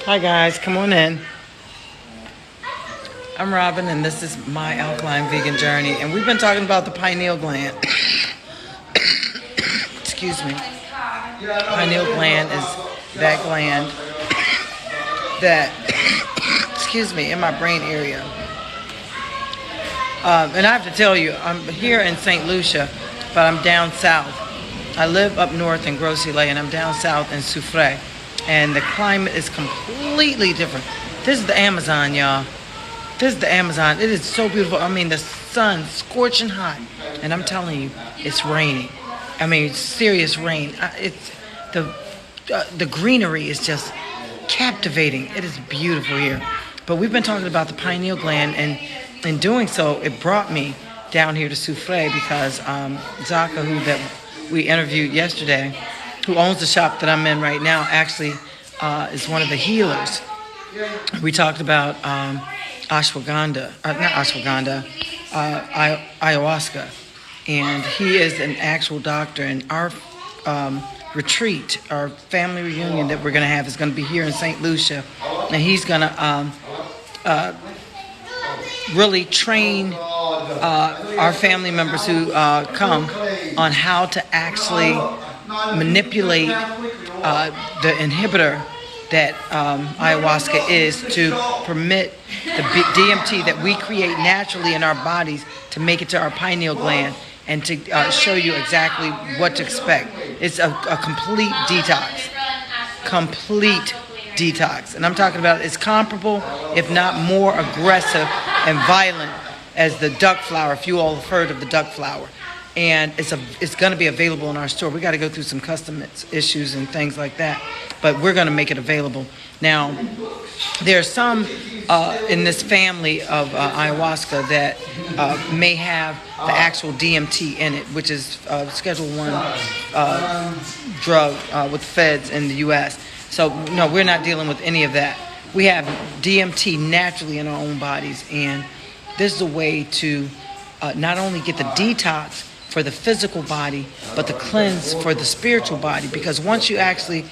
Hi guys, come on in. I'm Robin and this is my alkaline vegan journey, and we've been talking about the pineal gland. Excuse me. Pineal gland is that gland that, excuse me, in my brain area. And I have to tell you, I'm here in St. Lucia, but I'm down south. I live up north in Gros-Islet, and I'm down south in Soufrière. And the climate is completely different. This is the Amazon, y'all. This is the Amazon. It is so beautiful. I mean, the sun's scorching hot, and I'm telling you, it's raining. I mean, serious rain. It's the greenery is just captivating. It is beautiful here. But we've been talking about the pineal gland, and in doing so, it brought me down here to Soufrière because Zaka, who that we interviewed yesterday, who owns the shop that I'm in right now, actually is one of the healers. We talked about ayahuasca, and he is an actual doctor. And our retreat, our family reunion that we're going to have is going to be here in St. Lucia, and he's going to really train our family members who come on how to actually manipulate the inhibitor that ayahuasca is to permit the DMT that we create naturally in our bodies to make it to our pineal gland, and to show you exactly what to expect. It's a complete detox. Complete detox. And I'm talking about it's comparable, if not more aggressive and violent as the duck flower, if you all have heard of the duck flower. And it's going to be available in our store. We got to go through some custom issues and things like that, but we're going to make it available. Now, there are some in this family of ayahuasca that may have the actual DMT in it, which is Schedule 1 drug with feds in the U.S. So, no, we're not dealing with any of that. We have DMT naturally in our own bodies, and this is a way to not only get the detox for the physical body, but the cleanse for the spiritual body. Because once you actually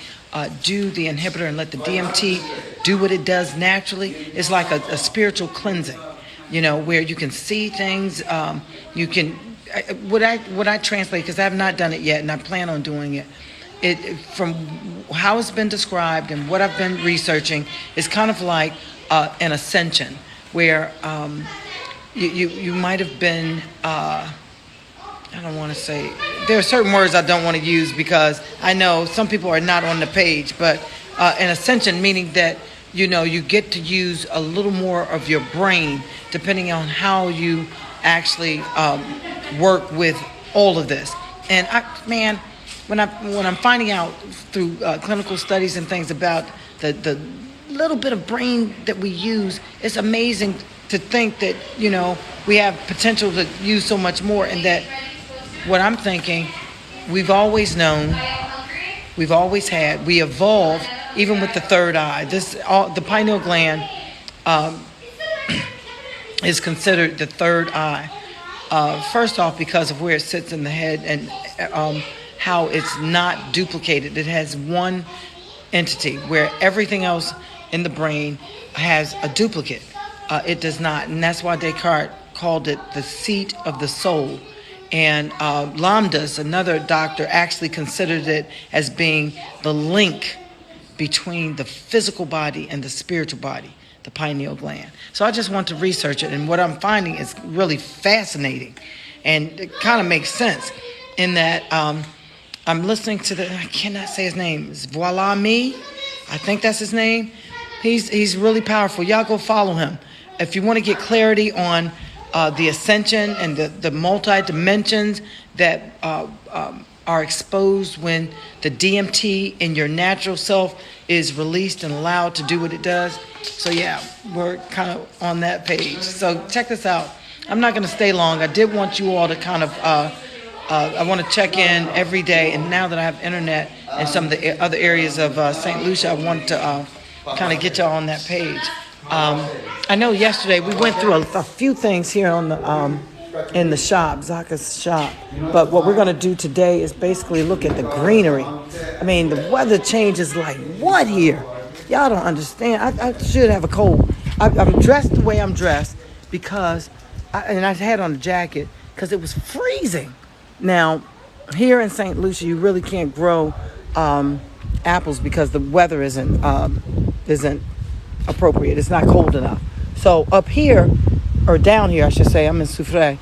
do the inhibitor and let the DMT do what it does naturally, it's like a spiritual cleansing, where you can see things. You can, what I translate, because I have not done it yet, and I plan on doing it. From how it's been described and what I've been researching, is kind of like an ascension, where you might have been. I don't want to say, there are certain words I don't want to use because I know some people are not on the page, but an ascension meaning that, you get to use a little more of your brain depending on how you actually work with all of this. And when I'm finding out through clinical studies and things about the little bit of brain that we use, it's amazing to think that, we have potential to use so much more, and that what I'm thinking, we've always known, we've always had, we evolved even with the third eye. The pineal gland is considered the third eye. First off, because of where it sits in the head and how it's not duplicated. It has one entity, where everything else in the brain has a duplicate. It does not, and that's why Descartes called it the seat of the soul. And Lamdas, another doctor, actually considered it as being the link between the physical body and the spiritual body, the pineal gland. So I just want to research it, and what I'm finding is really fascinating, and it kind of makes sense in that I'm listening to I cannot say his name, it's Voila Me, I think that's his name. He's really powerful. Y'all go follow him if you want to get clarity on the ascension and the multi-dimensions that are exposed when the DMT in your natural self is released and allowed to do what it does. So yeah, we're kind of on that page. So check this out. I'm not going to stay long. I did want you all to kind of, I want to check in every day. And now that I have internet in some of the other areas of St. Lucia, I want to kind of get y'all on that page. I know yesterday we went through a few things here on the in the shop, Zaka's shop. But what we're going to do today is basically look at the greenery. I mean, the weather changes like what here? Y'all don't understand. I should have a cold. I'm dressed the way I'm dressed because, I had on a jacket because it was freezing. Now, here in St. Lucia, you really can't grow apples because the weather isn't appropriate. It's not cold enough. So up here, or down here, I should say, I'm in Soufrière.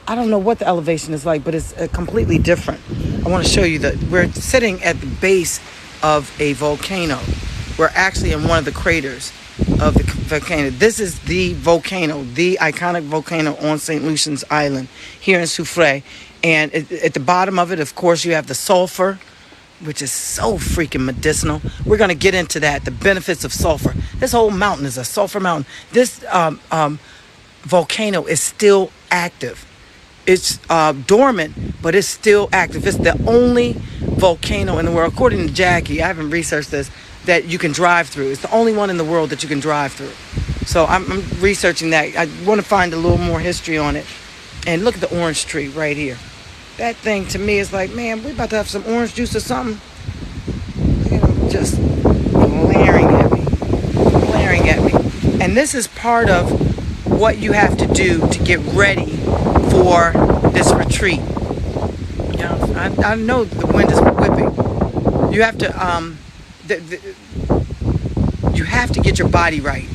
I don't know what the elevation is like, but it's completely different. I want to show you that we're sitting at the base of a volcano. We're actually in one of the craters of the volcano. This is the volcano, the iconic volcano on St. Lucian's Island here in Soufrière. And at the bottom of it, of course, you have the sulfur, which is so freaking medicinal. We're going to get into that, the benefits of sulfur. This whole mountain is a sulfur mountain. This volcano is still active. It's dormant, but it's still active. It's the only volcano in the world, according to Jackie, I haven't researched this, that you can drive through. It's the only one in the world that you can drive through. So I'm researching that. I want to find a little more history on it. And look at the orange tree right here. That thing to me is like, man, we about to have some orange juice or something. You know, just glaring at me. And this is part of what you have to do to get ready for this retreat. You know, I know the wind is whipping. You have to you have to get your body right,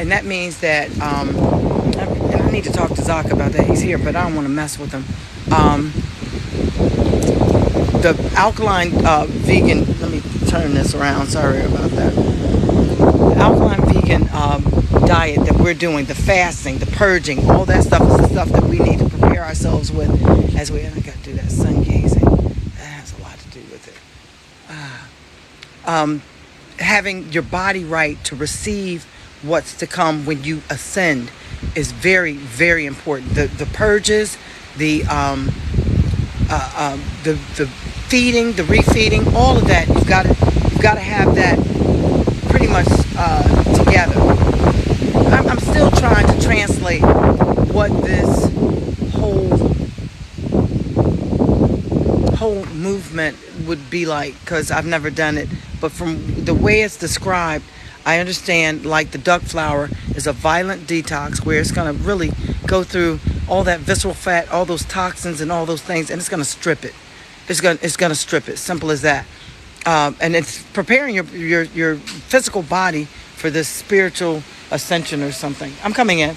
and that means that and I need to talk to Zaka about that. He's here, but I don't want to mess with him. The alkaline vegan, let me turn this around, sorry about that. The alkaline vegan diet that we're doing, the fasting, the purging, all that stuff is the stuff that we need to prepare ourselves with as I got to do that sun gazing. That has a lot to do with it. Having your body right to receive what's to come when you ascend is very, very important. The purges, the feeding, the refeeding, all of that, you've got to have that pretty much together. I'm still trying to translate what this whole movement would be like, because I've never done it. But from the way it's described, I understand, like the duck flower is a violent detox where it's going to really go through all that visceral fat, all those toxins and all those things, and it's going to strip it. It's going to strip it. Simple as that. And it's preparing your physical body for this spiritual ascension or something. I'm coming in.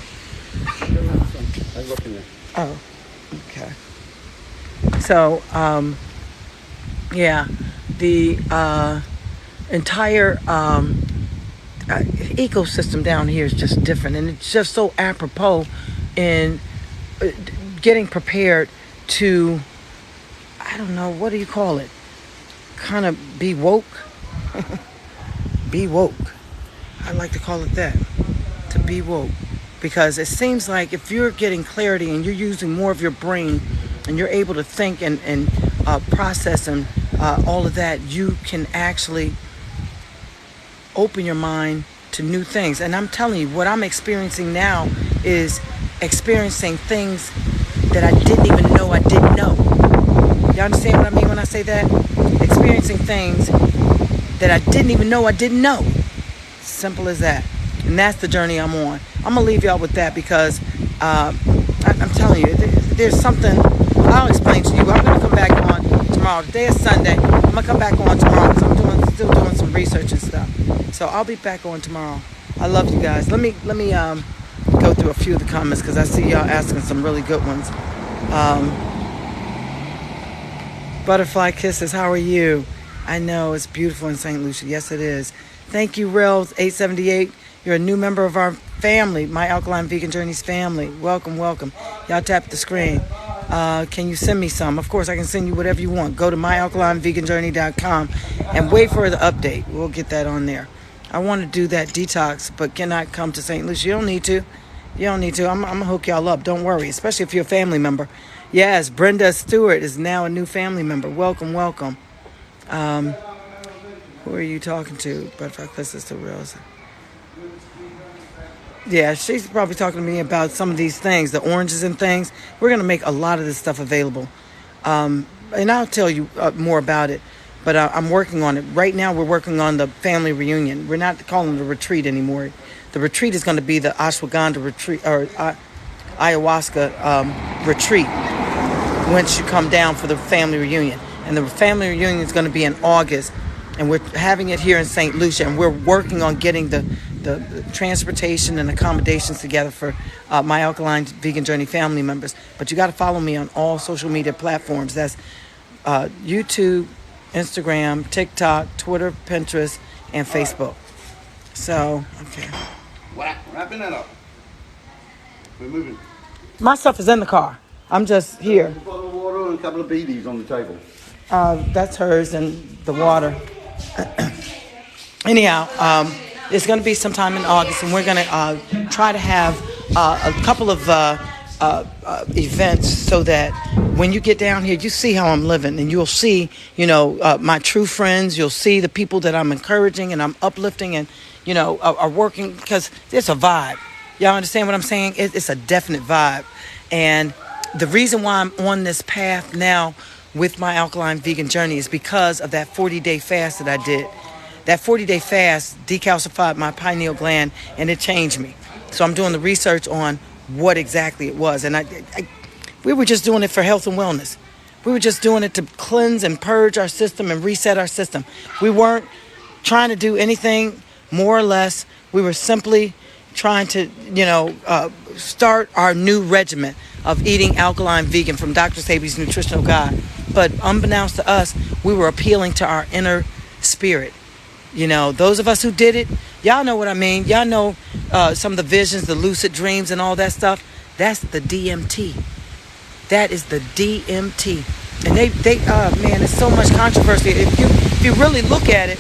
I'm looking at. Oh, okay. So, yeah, the entire ecosystem down here is just different, and it's just so apropos in getting prepared to, I don't know, what do you call it? Kind of be woke. Be woke. I like to call it that. To be woke. Because it seems like if you're getting clarity and you're using more of your brain and you're able to think and process and all of that, you can actually open your mind to new things. And I'm telling you, what I'm experiencing now is experiencing things that I didn't even know I didn't know. You understand what I mean when I say that? Experiencing things that I didn't even know I didn't know. Simple as that. And that's the journey I'm on. I'm going to leave y'all with that because I'm telling you, there's something. I'll explain to you. I'm going to come back on tomorrow. Today is Sunday. I'm going to come back on tomorrow because I'm still doing some research and stuff. So I'll be back on tomorrow. I love you guys. Let me go through a few of the comments because I see y'all asking some really good ones. Butterfly Kisses, how are you? I know, it's beautiful in St. Lucia. Yes, it is. Thank you, Rails 878. You're a new member of our family, My Alkaline Vegan Journeys family. Welcome, welcome. Y'all tap the screen. Can you send me some? Of course, I can send you whatever you want. Go to myalkalineveganjourney.com and wait for the update. We'll get that on there. I want to do that detox, but cannot come to St. Lucia. You don't need to. You don't need to. I'm going to hook y'all up. Don't worry, especially if you're a family member. Yes, Brenda Stewart is now a new family member. Welcome, welcome. Who are you talking to? Butterfly Kisses to Rails. Yeah, she's probably talking to me about some of these things, the oranges and things. We're going to make a lot of this stuff available. And I'll tell you more about it. But I'm working on it. Right now, we're working on the family reunion. We're not calling it a retreat anymore. The retreat is going to be the ashwagandha retreat, or ayahuasca retreat, once you come down for the family reunion. And the family reunion is going to be in August. And we're having it here in St. Lucia. And we're working on getting the transportation and accommodations together for my Alkaline Vegan Journey family members. But you got to follow me on all social media platforms. That's YouTube, Instagram, TikTok, Twitter, Pinterest, and Facebook. So, okay. Wrapping that up. We're moving. My stuff is in the car. I'm just here. A bottle of water and a couple of BDs on the table. That's hers and the water. Anyhow, it's going to be sometime in August, and we're going to try to have a couple of events so that when you get down here, you see how I'm living, and you'll see, my true friends. You'll see the people that I'm encouraging and I'm uplifting and, are working, because it's a vibe. Y'all understand what I'm saying? It's a definite vibe. And the reason why I'm on this path now with my Alkaline Vegan Journey is because of that 40-day fast that I did. That 40-day fast decalcified my pineal gland, and it changed me. So I'm doing the research on what exactly it was. And we were just doing it for health and wellness. We were just doing it to cleanse and purge our system and reset our system. We weren't trying to do anything more or less. We were simply trying to, start our new regimen of eating alkaline vegan from Dr. Sabi's Nutritional Guide. But unbeknownst to us, we were appealing to our inner spirit. Those of us who did it, y'all know what I mean. Y'all know some of the visions, the lucid dreams and all that stuff. That's the DMT. That is the DMT. And man, there's so much controversy. If you really look at it,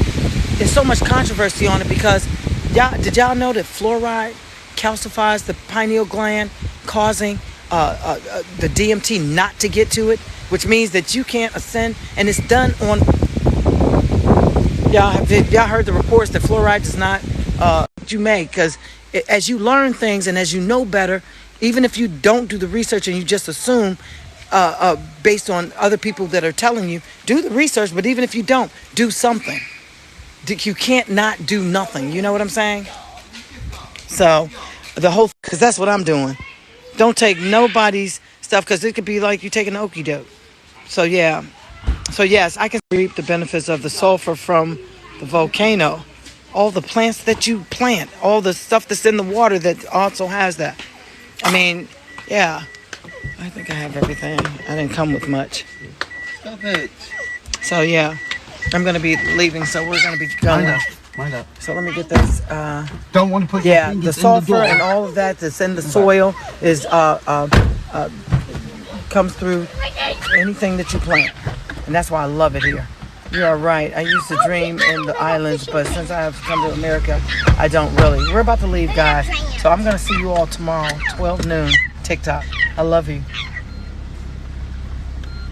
there's so much controversy on it because did y'all know that fluoride calcifies the pineal gland, causing the DMT not to get to it, which means that you can't ascend, and it's done on. Y'all heard the reports that fluoride does not you may, because as you learn things and as you know better, even if you don't do the research and you just assume based on other people that are telling you, do the research, but even if you don't, do something. You can't not do nothing. You know what I'm saying? So because that's what I'm doing. Don't take nobody's stuff, because it could be like you taking an okie doke. So yeah. So yes, I can reap the benefits of the sulfur from the volcano. All the plants that you plant, all the stuff that's in the water that also has that. I mean, yeah. I think I have everything. I didn't come with much. Stop it. So yeah, I'm going to be leaving, so we're going to be going. Mind up. So let me get this. Don't want to put your the fingers sulfur in the door. and all of that that's in the soil is comes through anything that you plant. And that's why I love it here. You are right. I used to dream in the islands, but since I have come to America, I don't really. We're about to leave, guys. So I'm going to see you all tomorrow, 12 noon, TikTok. I love you.